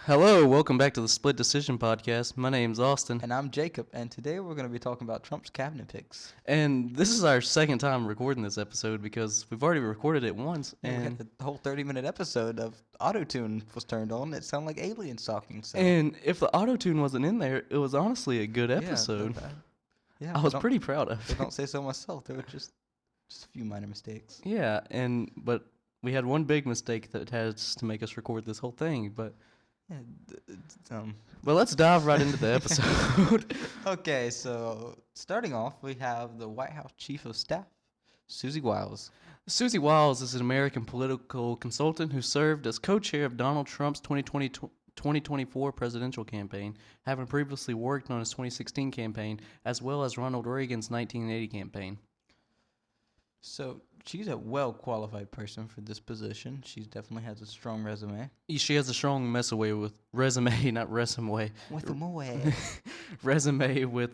Hello, welcome back to the Split Decision Podcast. My name's Austin, And I'm Jacob, and today we're going to be talking about Trump's cabinet picks. and this is our second time recording this episode because we've already recorded it once. Yeah, we had And the whole 30-minute episode of Auto-Tune was turned on. It sounded like aliens talking. So and if the auto tune wasn't in there, it was honestly a good episode. Yeah, I was pretty proud of I it. don't say so myself. There were just a few minor mistakes. Yeah, but we had one big mistake that has to make us record this whole thing. But Yeah, let's dive right into the episode. Okay, so starting off, we have the White House Chief of Staff, Susie Wiles. Susie Wiles is an American political consultant who served as co-chair of Donald Trump's 2024 presidential campaign, having previously worked on his 2016 campaign as well as Ronald Reagan's 1980 campaign. So she's a well-qualified person for this position. She definitely has a strong resume. She has a strong resume, not resume. With the moe. Resume with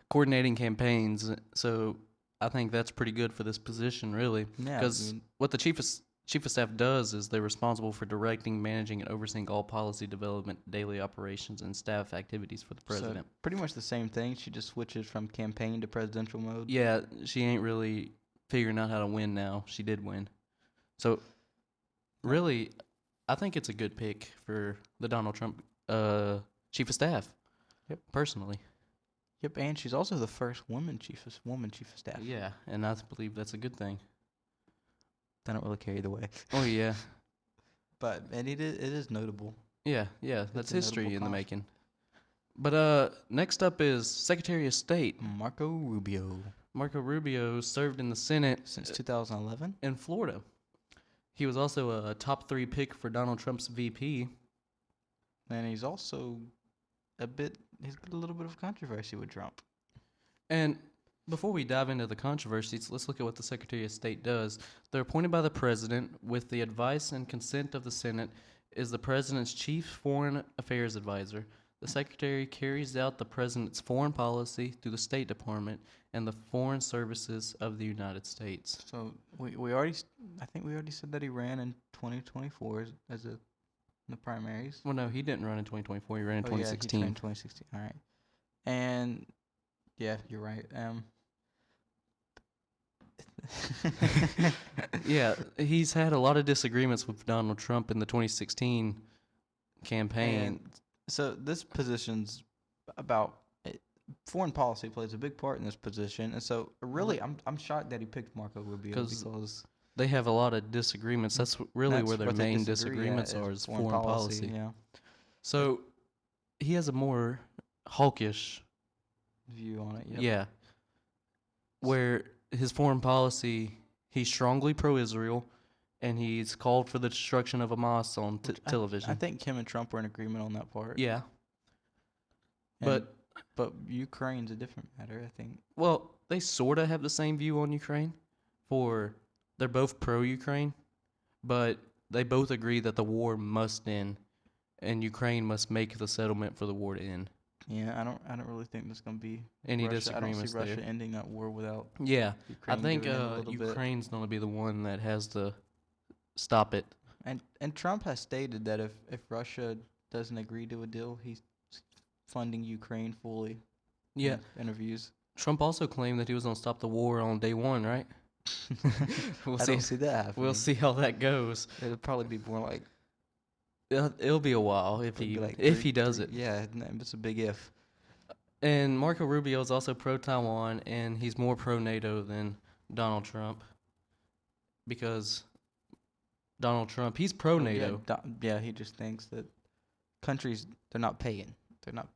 coordinating campaigns. So I think that's pretty good for this position, really. Yeah, Because what the chief of staff does is they're responsible for directing, managing, and overseeing all policy development, daily operations, and staff activities for the president. So pretty much the same thing. She just switches from campaign to presidential mode. Yeah, she ain't really figuring out how to win now. She did win. So, really, I think it's a good pick for the Donald Trump chief of staff. Yep. Personally. Yep, and she's also the first woman chief of staff. Yeah, and I believe that's a good thing. I don't really care either way. Oh, yeah. But and it is notable. Yeah, that's a history notable in the cause. making. But next up is Secretary of State. Marco Rubio. Marco Rubio served in the Senate Since 2011. in Florida. He was also a top 3 pick for Donald Trump's VP. And he's also he's got a little bit of controversy with Trump. And before we dive into the controversies, let's look at what the Secretary of State does. They're appointed by the President with the advice and consent of the Senate, is the President's chief foreign affairs advisor. The Secretary carries out the President's foreign policy through the State Department and the Foreign Services of the United States. So I think we already said that he ran in 2024 as in the primaries. Well, no, he didn't run in 2024. He ran in Oh, yeah, he 2016. ran in 2016. All right. And yeah, you're right. Yeah, he's had a lot of disagreements with Donald Trump in the 2016 campaign. And so this position's about foreign policy plays a big part in this position, and so really, I'm shocked that he picked Marco Rubio because they have a lot of disagreements. That's really that's where their what they main disagree disagreements at, are is foreign policy. Yeah, So he has a more hawkish, view on it. Yep. yeah, where his foreign policy, he's strongly pro-Israel, and he's called for the destruction of Hamas on television. I think him and Trump were in agreement on that part. Yeah, And- but but Ukraine's a different matter. I think. well, they sort of have the same view on Ukraine. They're both pro-Ukraine, but they both agree that the war must end, and Ukraine must make the settlement for the war to end. Yeah, I don't really think there's gonna be Any Russia. I disagreements don't see Russia there? ending that war without Yeah, Ukraine. I think giving in a little bit. Ukraine's going to be the one that has to stop it. And Trump has stated that if Russia doesn't agree to a deal, he's funding Ukraine fully. Yeah, in interviews. Trump also claimed that he was going to stop the war on day one, right? We'll I see. don't see that happening. We'll see how that goes. It'll probably be more like It'll be a while if it'll be he he does it. Yeah, it's a big if. And Marco Rubio is also pro-Taiwan, and he's more pro-NATO than Donald Trump because Donald Trump, he's pro-NATO. Yeah, he just thinks that countries they're not paying. They're not.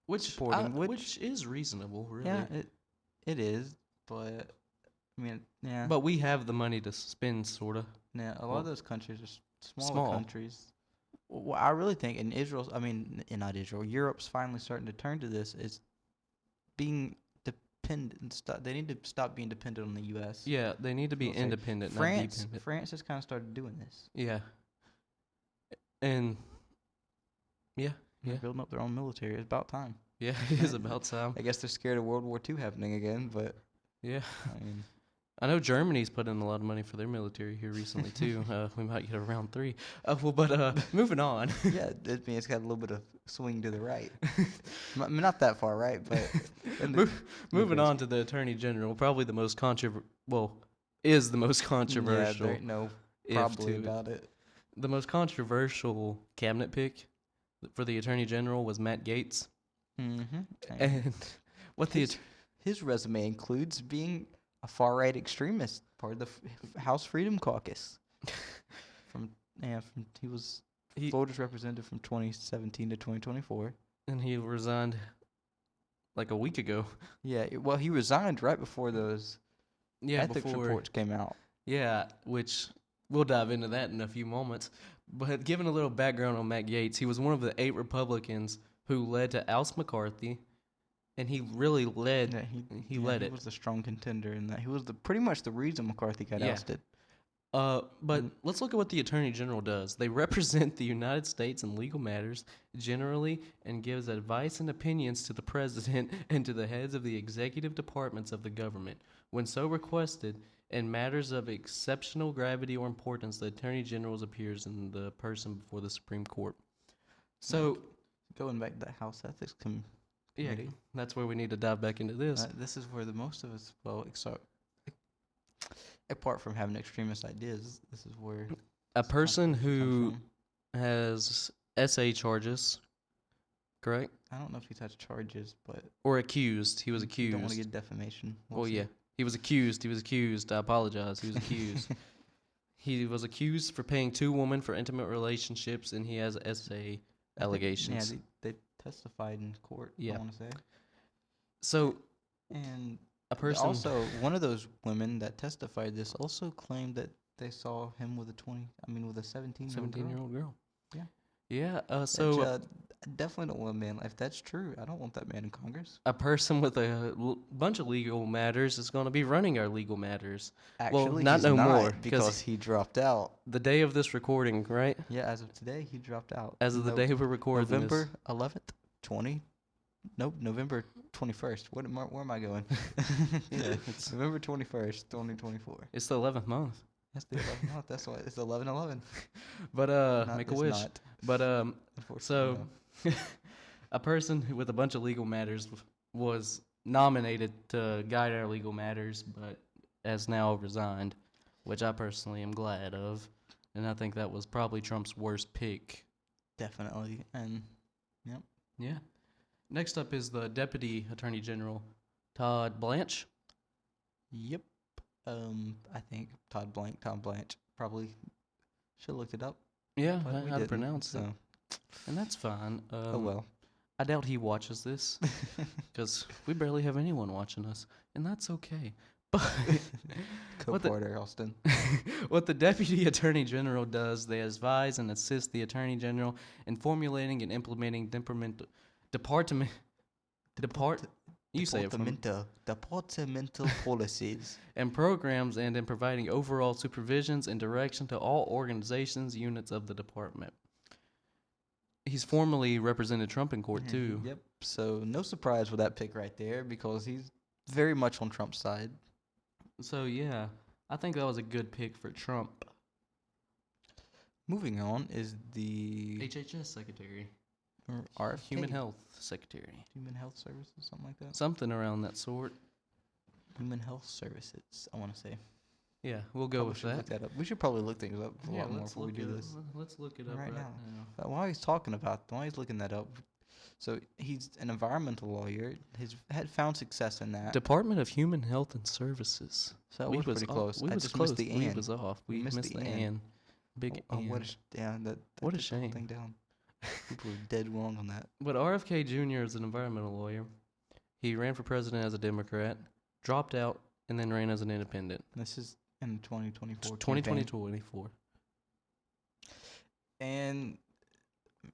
Which is reasonable, really. Yeah, it is, but I mean, yeah. But we have the money to spend, sort of. Yeah, a lot of those countries are smaller Small. countries. Well, I really think in Israel, not Israel, Europe's finally starting to turn to this. Is being dependent. They need to stop being dependent on the U.S. Yeah, they need to be We'll say independent, not France dependent. France has kind of started doing this. Yeah. And yeah, They're building up their own military. It's about time. yeah, it is about time. I guess they're scared of World War II happening again, but Yeah. I mean, I know Germany's put in a lot of money for their military here recently too. We might get a round 3. Moving on. Yeah, it's got a little bit of swing to the right. Not that far right, but Moving on to the Attorney General, probably the most is the most controversial. Yeah, there ain't no if probably to it. about it. The most controversial cabinet pick for the Attorney General was Matt Gaetz, Mm-hmm. and what the His resume includes being a far-right extremist, part of the House Freedom Caucus. He was Florida's representative from 2017 to 2024. and he resigned like a week ago. Yeah, well, he resigned right before those ethics reports came out. Yeah, which we'll dive into that in a few moments. But given a little background on Matt Gaetz, he was one of the 8 Republicans who led to oust McCarthy, and he really led. Yeah, he led it. He was a strong contender in that. He was pretty much the reason McCarthy got ousted. But let's look at what the Attorney General does. They represent the United States in legal matters generally and gives advice and opinions to the President and to the heads of the executive departments of the government. When so requested, in matters of exceptional gravity or importance, the Attorney General appears in the person before the Supreme Court. So, going back to the House Ethics Committee. yeah, that's where we need to dive back into this. This is where the most of us, apart from having extremist ideas, this is where a person who has SA charges, correct? I don't know if he's had charges, but or accused. He was accused. You don't want to get defamation. Well, yeah, he was accused. I apologize. He was accused. He was accused for paying 2 women for intimate relationships, and he has SA allegations. Yeah, they testified in court. Yeah. I want to say. So, and a person also, one of those women that testified this also claimed that they saw him with a 17-year-old girl. Yeah. Yeah. Definitely don't want a man. If that's true, I don't want that man in Congress. A person with a bunch of legal matters is going to be running our legal matters. Actually, not he's no not, more because he dropped out. The day of this recording, right? Yeah, as of today, he dropped out. As of the day we're recording November 11th, November 21st. Where am I going? Yeah, it's November 21st, 2024. It's the 11th month. That's the 11th month. That's why it's 11/11. But make a wish. Not. But so no. a person with a bunch of legal matters was nominated to guide our legal matters, but has now resigned, which I personally am glad of, and I think that was probably Trump's worst pick. Definitely, and yep. Yeah. Next up is the Deputy Attorney General, Todd Blanche. Yep. I think Tom Blanche. Probably should have looked it up. Yeah, but how to pronounce it. So. And that's fine. Oh well. I doubt he watches this, because we barely have anyone watching us, and that's okay. But Co-porter Austin. What the Deputy Attorney General does, they advise and assist the Attorney General in formulating and implementing departmental policies and programs, and in providing overall supervisions and direction to all organizations, units of the department. He's formally represented Trump in court too. Yep. So no surprise with that pick right there, because he's very much on Trump's side. So yeah, I think that was a good pick for Trump. Moving on is the HHS Secretary. Or RFK. Human Health Secretary. Human Health Services, something like that. Something around that sort. Human Health Services, I want to say. Yeah, we'll go with that. Look that up. We should probably look things up a lot more before we do this. Let's look it up right now. now. While he's looking that up, so he's an environmental lawyer. He's had found success in that. Department of Human Health and Services. So we was pretty close. We I was just close. missed the We N. was off. We missed the N. Big N. What a what a took the whole shame. thing down. People were dead wrong on that. But RFK Jr. is an environmental lawyer. He ran for president as a Democrat, dropped out, and then ran as an independent. This is in 2024. 2024. And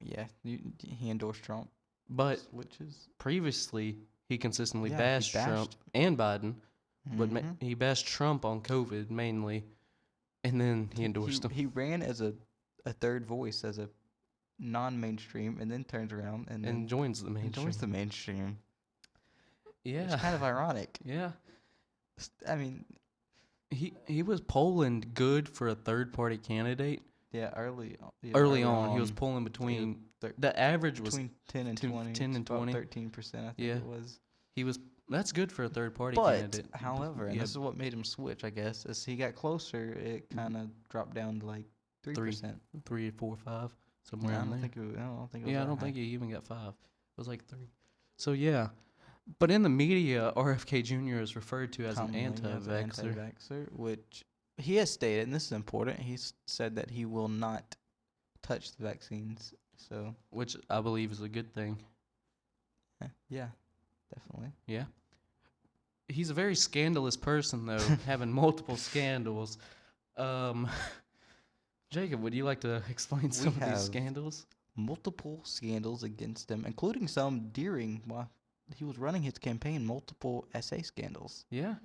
yeah, he endorsed Trump. But which is previously, he consistently he bashed Trump and Biden, but Mhm. he bashed Trump on COVID mainly, and then he endorsed him. He ran as a third voice, as a non-mainstream, and then turns around and joins the mainstream. joins the mainstream. Yeah. It's kind of ironic. Yeah. I mean, he was polling good for a third party candidate. Yeah, Early on, he was polling between thir- the average was between 10 and 20. 10 It's and about 20. 13%, I think Yeah. it was. He was that's good for a third party But, candidate. however, and Yeah, this is what made him switch, I guess, as he got closer, it kind of dropped down to like 3%. 3, 4, 5, somewhere Yeah, I in don't there. think it. I don't think it was. Yeah, I that don't high. think he even got 5. It was like 3. So yeah, but in the media, RFK Jr. is referred to as an Commonly, yeah, as an anti-vaxxer. anti-vaxxer, which he has stated, and this is important. He's said that he will not touch the vaccines. So Which I believe is a good thing. yeah, definitely. Yeah. He's a very scandalous person, though, having multiple scandals. Um, Jacob, would you like to explain some of have- these scandals? Multiple scandals against him, including some during while he was running his campaign. Multiple essay scandals. Yeah.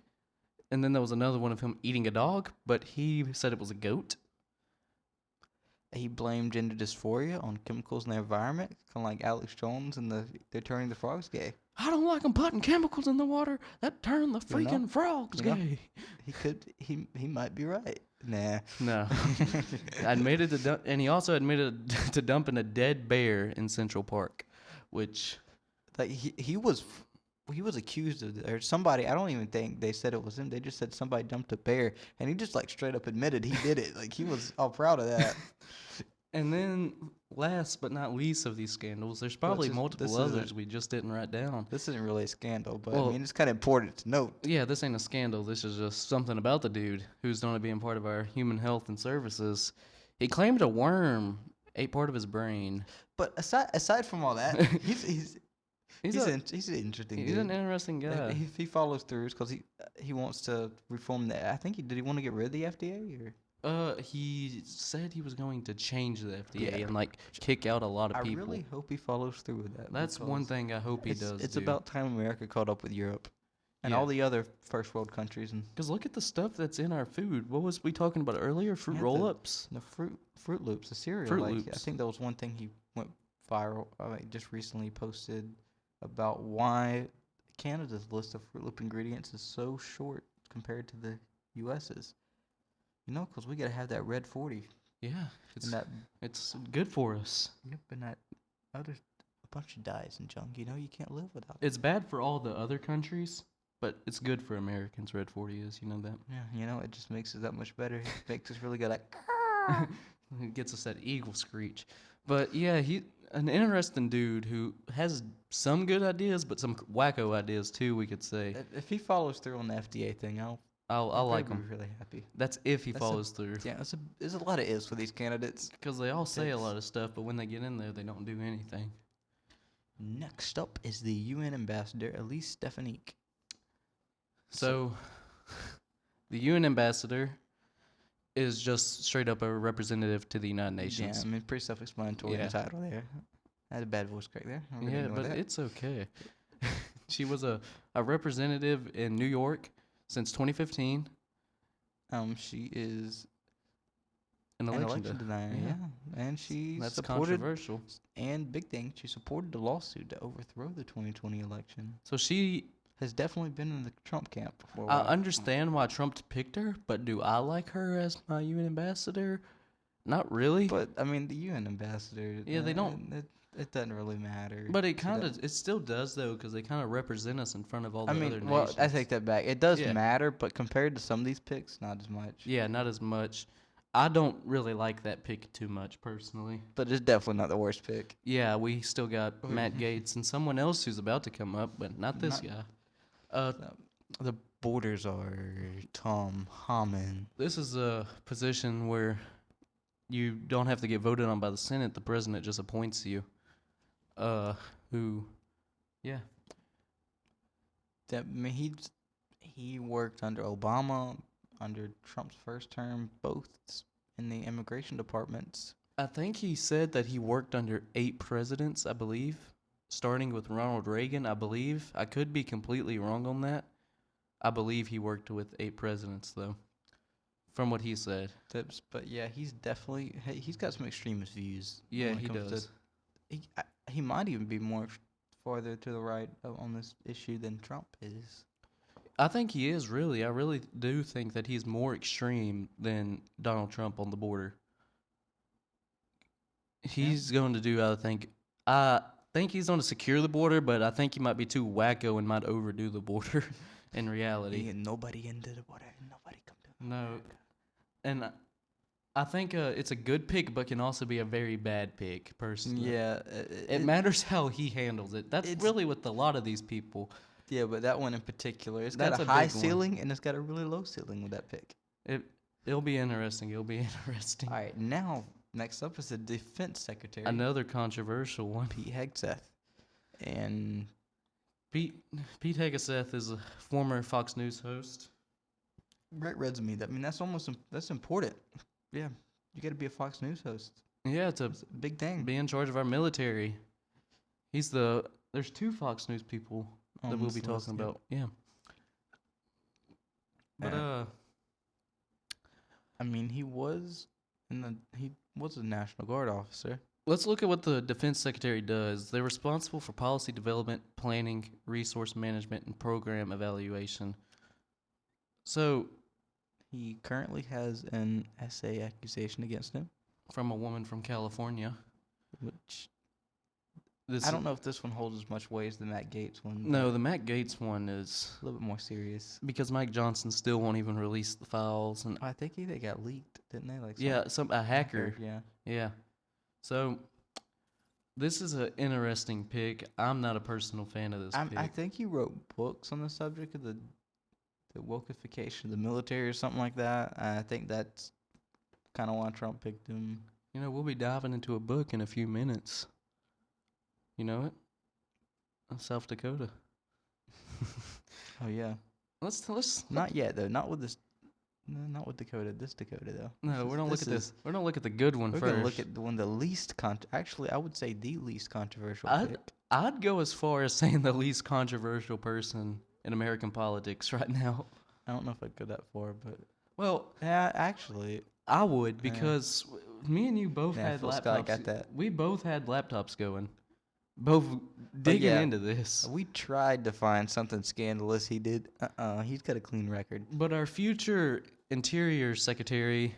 And then there was another one of him eating a dog, but he said it was a goat. He blamed gender dysphoria on chemicals in the environment, kind of like Alex Jones and they're turning the frogs gay. I don't like 'em putting chemicals in the water that turn the You know? freaking frogs You know? gay. He might be right. Nah. No. Admitted to and he also admitted to dumping a dead bear in Central Park, which Like he was accused of or somebody. I don't even think they said it was him. They just said somebody dumped a bear, and he just like straight up admitted he did it. Like he was all proud of that. and then last but not least of these scandals, there's probably just- multiple this others isn't- we just didn't write down. This isn't really a scandal, but Well- I mean it's kind of important to note. Yeah, this ain't a scandal. This is just something about the dude who's going to be a part of our human health and services. He claimed a worm ate part of his brain. But aside from all that, he's He's an interesting he's dude. an interesting guy. If he follows through, because he wants to reform the. I think did he want to get rid of the FDA or? He said he was going to change the FDA Yeah. and like kick out a lot of I people. really hope he follows through with that. That's one because thing I hope he does. It's about time America caught up with Europe and Yeah. all the other first world countries and Because look at the stuff that's in our food. What was we talking about earlier? Fruit Yeah, roll-ups. the Fruit Loops, the cereal. Fruit I Loops. think that was one thing he went viral. Just recently posted about why Canada's list of Fruit Loop ingredients is so short compared to the U.S.'s. You know, because we gotta have that red 40 Yeah, it's and that it's good for us. and that other a bunch of dyes and junk. You know, you can't live without. It's bad for all the other countries, but it's good for Americans. Red 40 is, you know that. Yeah, you know, it just makes it that much better. It makes us really good at. It gets us that eagle screech. But yeah, he an interesting dude who has some good ideas, but some wacko ideas too. We could say. If he follows through on the FDA thing, I'll I'll like probably him. be really happy. That's if he That's a- follows through. Yeah, there's a lot of ifs for these candidates. Because they all say a It's- lot of stuff, but when they get in there, they don't do anything. Next up is the UN ambassador, Elise Stefanik. So, the UN ambassador is just straight up a representative to the United Yeah, Nations. I mean, pretty self-explanatory in Yeah. the title there. I had a bad voice crack there. I'm gonna Yeah, ignore but that. it's okay. She was a representative in New York since 2015. She is An an election, election denier. yeah. Yeah, and she That's supported. controversial. And big thing, she supported the lawsuit to overthrow the 2020 election. So she, Has definitely been in the Trump camp for a I while. understand why Trump picked her, but do I like her as my UN ambassador? Not really. But I mean, the UN ambassador. Yeah, they don't- It doesn't really matter. But it She kind does- of, it still does though, because they kind of represent us in front of all the I other mean, well, nations. I take that back. It does Yeah. matter, but compared to some of these picks, not as much. Yeah, not as much. I don't really like that pick too much personally. But it's definitely not the worst pick. Yeah, we still got Matt Gaetz and someone else who's about to come up, but not this Not- guy. The borders are Tom Hammond. This is a position where you don't have to get voted on by the Senate. The president just appoints you. Yeah. That I mean, he worked under Obama, under Trump's first term, both in the immigration departments. I think he said that he worked under 8 presidents, I believe, starting with Ronald Reagan, I believe. I could be completely wrong on that. I believe he worked with 8 presidents, though, from what he said. But yeah, he's got some extremist views. Yeah, when it he comes does. He might even be more farther to the right on this issue than Trump is. I think he is really. I really do think that he's more extreme than Donald Trump on the border. He's going to do, I think he's going to secure the border, but I think he might be too wacko and might overdo the border in reality. Ain't nobody into the border. Ain't nobody come to No. America. And I think it's a good pick, but can also be a very bad pick, personally. Yeah, It matters how he handles it. That's it's- really with a lot of these people. yeah, but that one in particular, it's got That's a a high big one. ceiling and it's got a really low ceiling with that pick. It'll be interesting. It'll be interesting. All right, now next up is the Defense Secretary, Another controversial one. Pete Hegseth, and Pete Hegseth is a former Fox News host. great resume. I mean, that's important. Yeah, you got to be a Fox News host. Yeah, It's a big thing. be in charge of our military. There's two Fox News people On that we'll this be list, talking yeah. about. Yeah. But I mean, he was a National Guard officer. let's look at what the Defense Secretary does. They're responsible for policy development, planning, resource management, and program evaluation. So, He currently has an essay accusation against him, from a woman from California. which This I don't know if this one holds as much weight as the Matt Gaetz one. No, the Matt Gaetz one is a little bit more serious. because Mike Johnson still won't even release the files, and I think they got leaked, didn't they? Like yeah, a hacker. Yeah. Yeah. So this is an interesting pick. I'm not a personal fan of this pick. I think he wrote books on the subject of the wokeification of the military or something like that. I think that's kind of why Trump picked him. You know, we'll be diving into a book in a few minutes. You know it? South Dakota. Oh yeah. Let's Not yet though. Not with this. No, not with Dakota. This Dakota though. No, we're gonna look at this. this. We're gonna look at the good one We're first. gonna look at the one the least actually I would say the least controversial pick. I'd go as far as saying the least controversial person in American politics right now. I don't know if I'd go that far, but Well, yeah, actually, I would because me and you both Yeah, had Phil laptops. Scott got that. We both had laptops going, both digging yeah. into this. we tried to find something scandalous he did. He's got a clean record. But our future Interior Secretary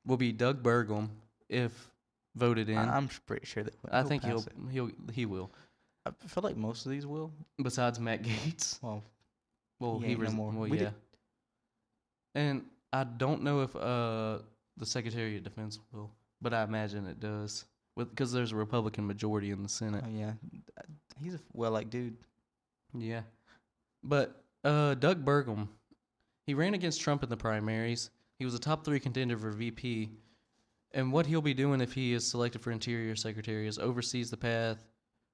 will be Doug Burgum if voted in. I'm pretty sure that I think pass it. he will. I feel like most of these will. Besides Matt Gaetz. Well, Well, he ain't no more. Well, We yeah. did- And I don't know if the Secretary of Defense will, but I imagine it does, because there's a Republican majority in the Senate. oh yeah, he's a well-liked dude. Yeah. But Doug Burgum, he ran against Trump in the primaries. He was a top 3 contender for VP. And what he'll be doing if he is selected for Interior Secretary is oversees the path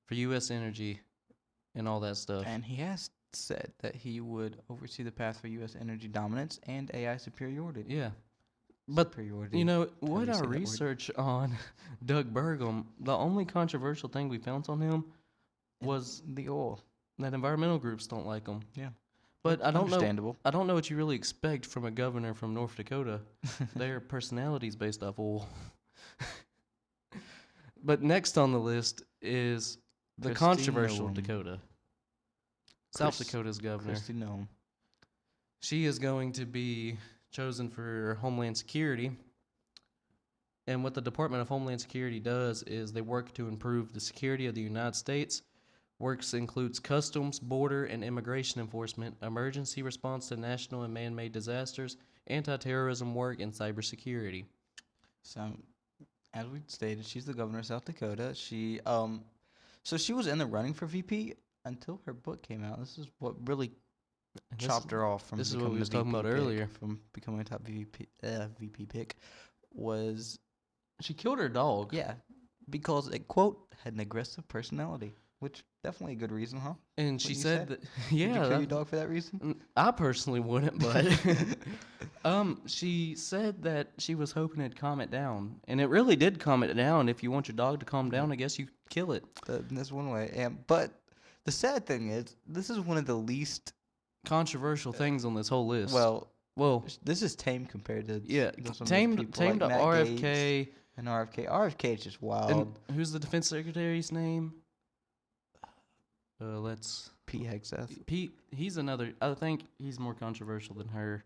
for U.S. energy and all that stuff. And he has said that he would oversee the path for U.S. energy dominance and AI superiority. Yeah. But, superiority. you know, you what say our that word. research on Doug Burgum, the only controversial thing we found on him was the oil. that environmental groups don't like him. Yeah. But I don't know. Understandable. I don't know what you really expect from a governor from North Dakota. Their personality's based off oil. But next on the list is the Kristi controversial Noem. Dakota. South Chris- Dakota's governor. Kristi Noem. She is going to be chosen for Homeland Security. And what the Department of Homeland Security does is they work to improve the security of the United States. Works includes customs, border, and immigration enforcement, emergency response to national and man-made disasters, anti-terrorism work, and cybersecurity. So, as we stated, she's the governor of South Dakota. She so she was in the running for VP until her book came out. This is what really And this- chopped her off from this is what becoming we was the talking about VP pick, earlier. from becoming a top VP pick was She killed her dog. yeah, because it quote had an aggressive personality, which definitely a good reason, huh? And she you said say? that, Would you yeah, kill your that- dog for that reason? I personally wouldn't, but she said that she was hoping it'd calm it down, and it really did calm it down. If you want your dog to calm down, I guess you kill it. That's one way. But the sad thing is, this is one of the least Controversial things on this whole list. well. this This is tame compared to yeah, some of those tamed people tamed like to Matt RFK. Gaetz and RFK. RFK is just wild. And who's the defense secretary's name? Let's Pete Hegseth. Pete. He's another. I think he's more controversial than her.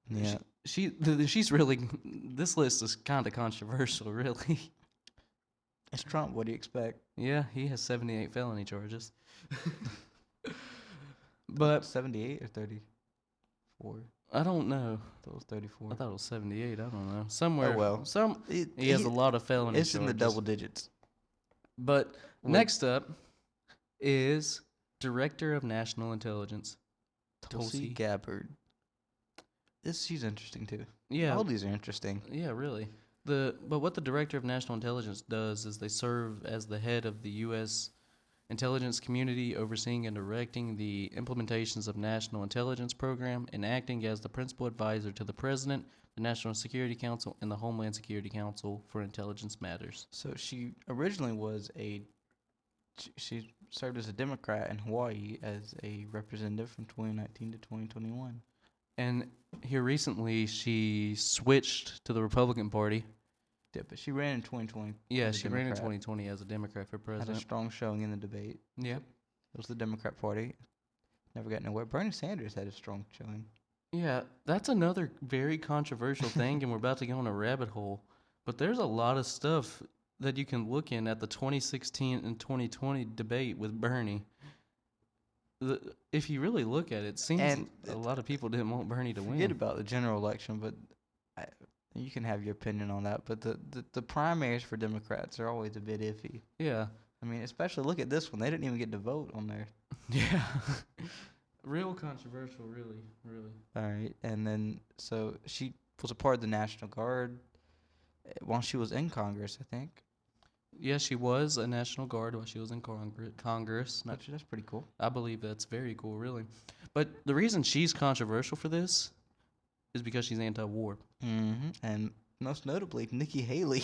Yeah. She's really. This list is kind of controversial, really. It's Trump. What do you expect? Yeah, he has 78 felony charges. But 78 or 34? I don't know. That was 34. I thought it was 78. I don't know. Somewhere. Oh well. He has a lot of felony It's charges. in the double digits. But Wait. next up is Director of National Intelligence. Tulsi Gabbard. She's interesting too. Yeah. All these are interesting. Yeah, really. But what the Director of National Intelligence does is they serve as the head of the U.S. intelligence community, overseeing and directing the implementations of national intelligence program and acting as the principal advisor to the President, the National Security Council, and the Homeland Security Council for intelligence matters. So she originally was she served as a Democrat in Hawaii as a representative from 2019 to 2021. And here recently, she switched to the Republican Party. Yeah, but she ran in 2020. Yeah, as a she ran in Democrat. 2020 as a Democrat for Had a president. strong showing in the debate. Yeah. It was the Democrat Party. Never got nowhere. Bernie Sanders had a strong showing. Yeah, that's another very controversial thing, and we're about to go on a rabbit hole. But there's a lot of stuff that you can look in at the 2016 and 2020 debate with Bernie. If you really look at it, it seems And a lot of people didn't want Bernie to Forget win. about the general election, but you can have your opinion on that. But the primaries for Democrats are always a bit iffy. Yeah. I mean, especially look at this one. They didn't even get to vote on there. Yeah. Real controversial, really, really. All right, and then so she was a part of the National Guard while she was in Congress, I think. Yeah, she was a National Guard while she was in Congress. That's pretty cool. I believe that's very cool, really. But the reason she's controversial for this is because she's anti-war. Mm-hmm. And most notably, Nikki Haley.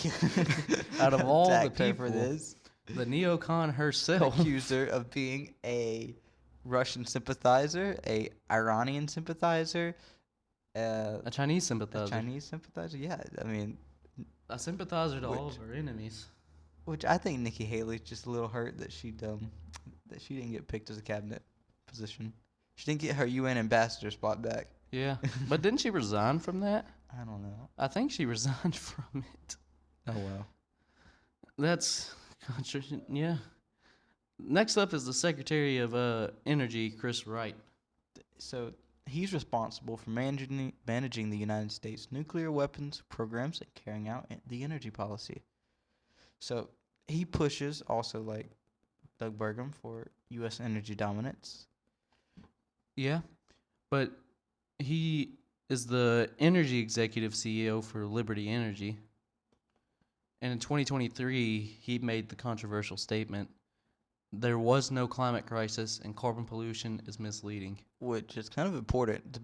Out of all the attacked her for people, this, the neocon herself. accused her of being a Russian sympathizer, a Iranian sympathizer, A Chinese a sympathizer. Chinese sympathizer. Yeah, I mean, A sympathizer to all Which- of our enemies. which I think Nikki Haley's just a little hurt that she didn't get picked as a cabinet position. She didn't get her UN ambassador spot back. Yeah. But didn't she resign from that? I don't know. I think she resigned from it. Oh well. That's yeah. Next up is the Secretary of Energy, Chris Wright. So he's responsible for managing the United States nuclear weapons programs and carrying out the energy policy. So he pushes also like Doug Burgum for U.S. energy dominance. Yeah. But he is the energy executive CEO for Liberty Energy. And in 2023, he made the controversial statement, there was no climate crisis and carbon pollution is misleading. Which is kind of important. It's a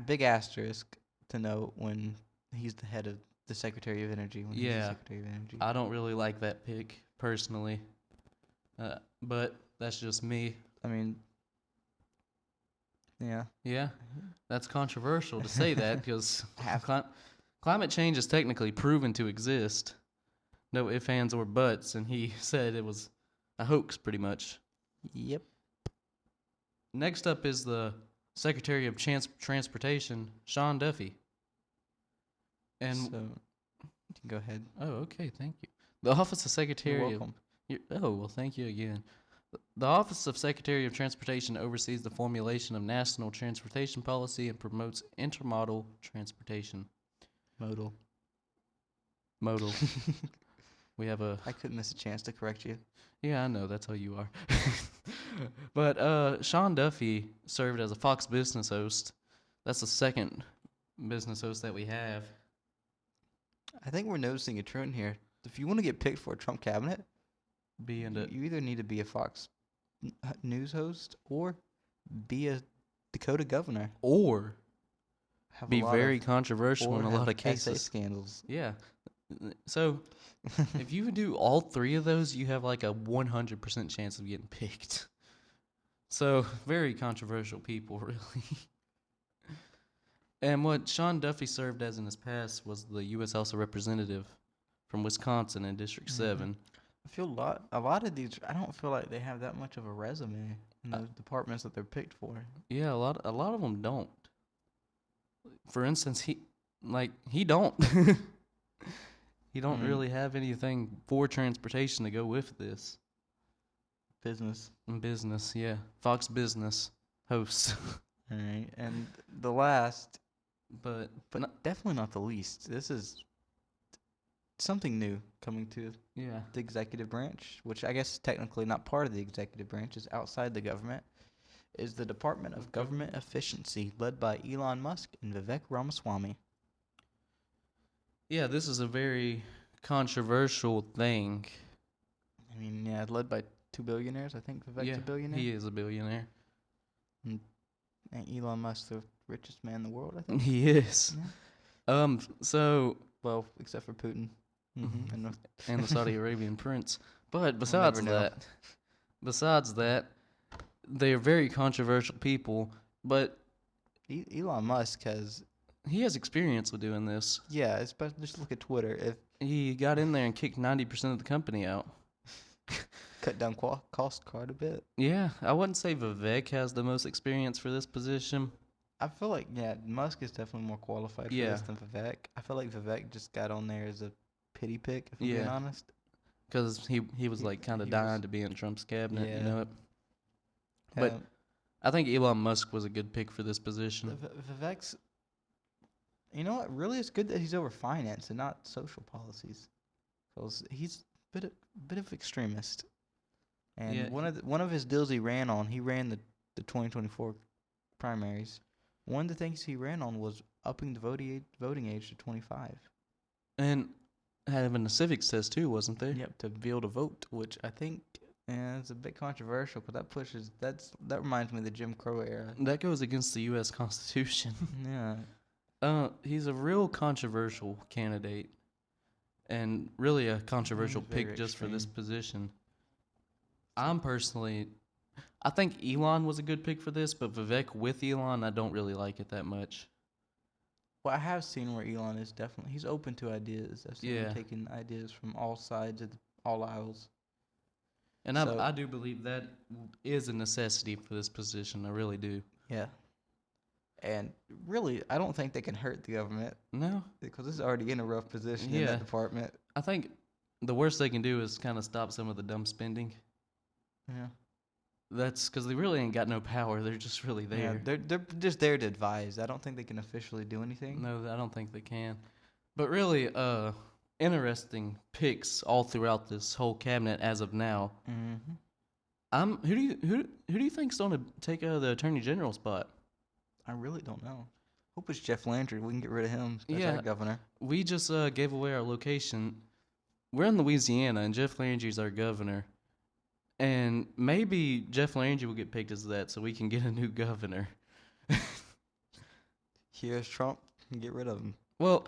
big asterisk to know when he's the head of the Secretary of Energy. When he's the Yeah. Secretary of Energy. I don't really like that pick, personally. But that's just me. I mean, yeah. Yeah, that's controversial to say that because Half- climate change is technically proven to exist. No ifs, ands, or buts, and he said it was a hoax, pretty much. Yep. Next up is the Secretary of Transportation, Sean Duffy. And So you can go ahead. oh, okay, thank you. The Office of You're Secretary of welcome. Oh, well, thank you again. The Office of Secretary of Transportation oversees the formulation of national transportation policy and promotes intermodal transportation. Modal. Modal. We have a... I couldn't miss a chance to correct you. Yeah, I know, that's how you are. But Sean Duffy served as a Fox Business host. That's the second business host that we have. I think we're noticing a trend here. If you want to get picked for a Trump cabinet, Being a... you either need to be a Fox News host or be a Dakota governor. Or Have a be lot very of, controversial or in a have lot of essay cases. scandals. Yeah. So... if you do all three of those, you have like a 100% chance of getting picked. So, very controversial people, really. And what Sean Duffy served as in his past was the U.S. House of Representative from Wisconsin in District Mhm. 7. I feel a lot of these. I don't feel like they have that much of a resume in those departments that they're picked for. Yeah, a lot of them don't. For instance, he don't. He don't Mm, really have anything for transportation to go with this. business. In business, yeah. Fox Business host. All right, and the last, But but definitely not the least. This is something new coming to yeah. the executive branch, which I guess is technically not part of the executive branch, is outside the government, is the Department of Government Efficiency, led by Elon Musk and Vivek Ramaswamy. Yeah, this is a very controversial thing. I mean, yeah, led by two billionaires. I think Vivek's Yeah, a billionaire. he is a billionaire. And Elon Musk, the richest man in the world, I think. He is. Yeah. So Well, except for Putin. Mm-hmm. And and the Saudi Arabian prince. But we'll never know. besides that, they are very controversial people. But Elon Musk has, he has experience with doing this. yeah, especially just look at Twitter. If He got in there and kicked 90% of the company out. cut down cost quite a bit. Yeah, I wouldn't say Vivek has the most experience for this position. I feel like, yeah, Musk is definitely more qualified for Yeah. this than Vivek. I feel like Vivek just got on there as a pity pick, if I'm being Yeah. honest. Because he was He- like kind of he was- dying to be in Trump's cabinet, you Yeah. know it. But Um, I think Elon Musk was a good pick for this position. Vivek's, you know what? Really, it's good that he's over finance and not social policies, because he's bit of extremist. And Yeah. one of his deals he ran on, he ran the 2024 primaries. One of the things he ran on was upping the voting age to 25. And having a civics test too, wasn't there? Yep, to be able to vote, which I think is a bit controversial, because that reminds me of the Jim Crow era. That goes against the U.S. Constitution. Yeah. He's a real controversial candidate, and really a controversial Very pick just for this extreme. position. I think Elon was a good pick for this, but Vivek with Elon, I don't really like it that much. Well, I have seen where Elon is definitely, he's open to ideas. I've seen Yeah. him taking ideas from all sides of all aisles. And So- I do believe that is a necessity for this position. I really do. Yeah. And really, I don't think they can hurt the government, No, because it's already in a rough position in Yeah. that department. I think the worst they can do is kind of stop some of the dumb spending. Yeah. That's because they really ain't got no power. They're just really Yeah, there. they're just there to advise. I don't think they can officially do anything. No, I don't think they can. But really, interesting picks all throughout this whole cabinet as of now. Mm-hmm. Who do you think's going to take the attorney general spot? I really don't know. Hope it's Jeff Landry. We can get rid of him as Yeah. our governor. We just gave away our location. We're in Louisiana, and Jeff Landry's our governor. And maybe Jeff Landry will get picked as that, so we can get a new governor. Here's Trump. Get rid of him. Well,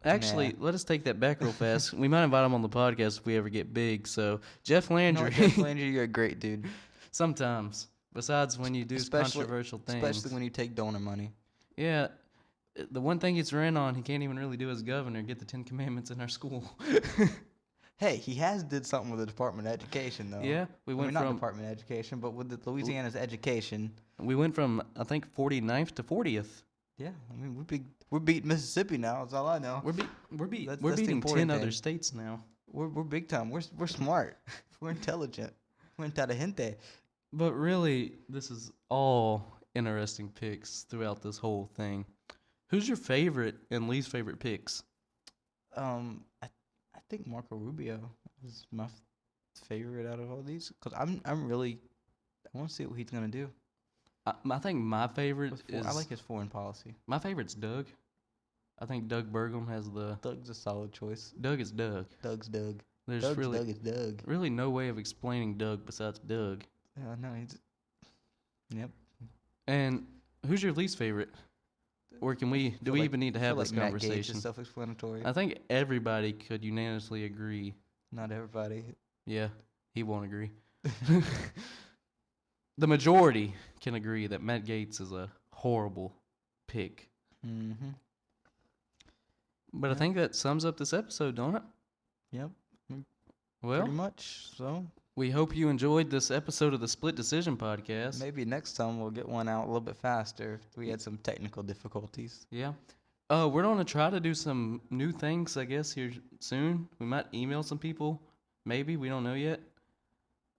actually, let us take that back real fast. We might invite him on the podcast if we ever get big. So Jeff You know Landry, what, Jeff Landry, you're a great dude. sometimes. Besides when you do Especially- controversial things. Especially when you take donor money. Yeah. The one thing he's ran on, he can't even really do as governor, get the 10 Commandments in our school. Hey, he has did something with the Department of Education, though. Yeah, we I went mean, not from Department of Education, but with the Louisiana's education. I think 49th to 40th. Yeah, I mean, we're beating Mississippi now. That's all I know. We're That's the beating important 10 other thing. states now. We're big time. We're smart. We're intelligent. We're inteligente. But really, this is all interesting picks throughout this whole thing. Who's your favorite and least favorite picks? I think Marco Rubio is my favorite out of all these, because I'm really, I want to see what he's gonna do. I think my favorite is I like his foreign policy. my favorite's Doug. I think Doug Burgum has the Doug's a solid choice. Doug is Doug. Doug's Doug. There's Doug's really Doug is Doug. really no way of explaining Doug besides Doug. Yeah, no, he's. Yep. And who's your least favorite? Or can we do we like- even need to I have feel this like Matt Gaetz conversation? is self-explanatory. I think everybody could unanimously agree. Not everybody. Yeah, he won't agree. The majority can agree that Matt Gaetz is a horrible pick. Mm-hmm. But I Yeah. think that sums up this episode, don't it? Yep. Well, pretty much. So we hope you enjoyed this episode of the Split Decision Podcast. maybe next time we'll get one out a little bit faster. We had some technical difficulties. Yeah. We're going to try to do some new things, I guess, here soon. We might email some people. Maybe. We don't know yet.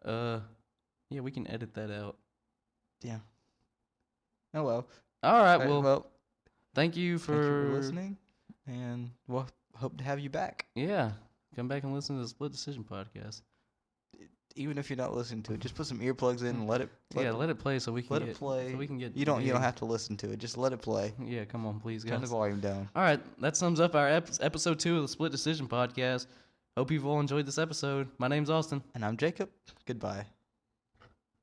Yeah, we can edit that out. Yeah. Oh well. All right. Alright, Well, thank you thank you for listening, and we'll hope to have you back. Yeah. Come back and listen to the Split Decision Podcast. Even if you're not listening to it, just put some earplugs in and let it play so we can let get, it play. So we can get You don't big. have to listen to it. Just let it play. Yeah, come on, please, Turn the guys. volume down. All right, that sums up our episode 2 of the Split Decision Podcast. Hope you've all enjoyed this episode. My name's Austin. And I'm Jacob. Goodbye.